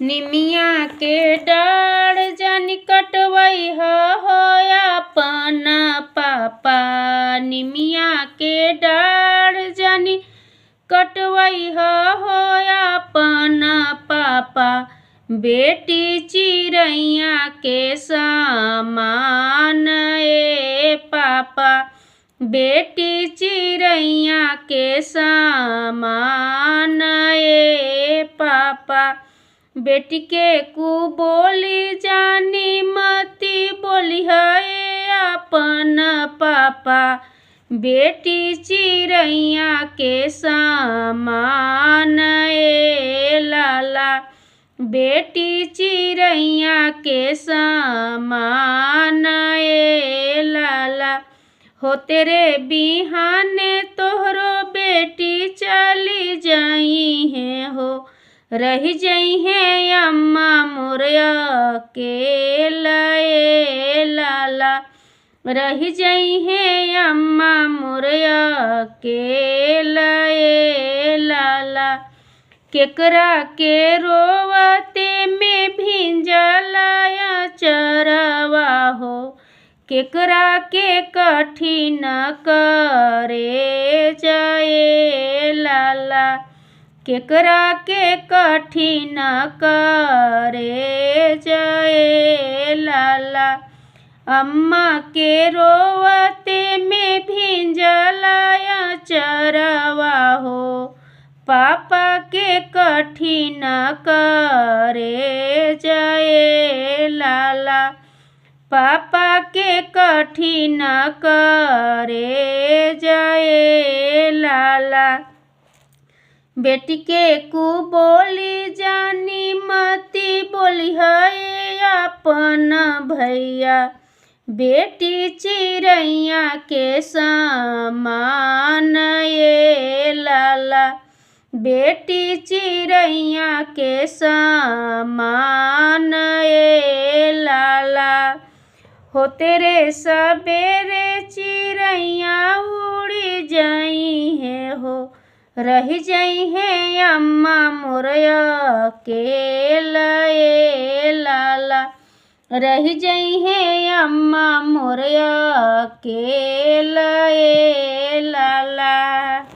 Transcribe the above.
निमिया के डाढ़ जानी कटवई हो अपन पापा। निमिया के डाढ़ जानी कटवई हो अपन पापा। बेटी चिड़ैया के समान ए पापा। बेटी चिड़ैया के समान ए पापा। बेटी के बोली जानी मती बोली है अपन पापा। बेटी चिड़ैया के समान ए लाला। बेटी चिड़ैया के समान ए लाला। हो तेरे बिहाने तोहरो बेटी चली जाई है हो। रही जई है अम्मा मोरया के लाए लाला। रही जई है अम्मा मोरया के लाए लाला। केकरा के रोवते में भिंजलाया चरवा हो। केकरा के कठिन करे जाए लाला। केकरा के कठिन करे जाए लाला। अम्मा के रोवते में भिंजलाया चरवा हो। पापा के कठिन करे जाए लाला। पापा के कठिन करे जाए लाला। बेटी के बोली जानी मती बोली है अपन भैया। बेटी चिड़ैया के समान ए लाला। बेटी चिड़ैया के समान ए लाला। हो तेरे सबेरे चिड़ैया उड़ी जाई है हो। रही जई है अम्मा मोरया के लाए लाला। रही जई है अम्मा मोरया के लाए लाला।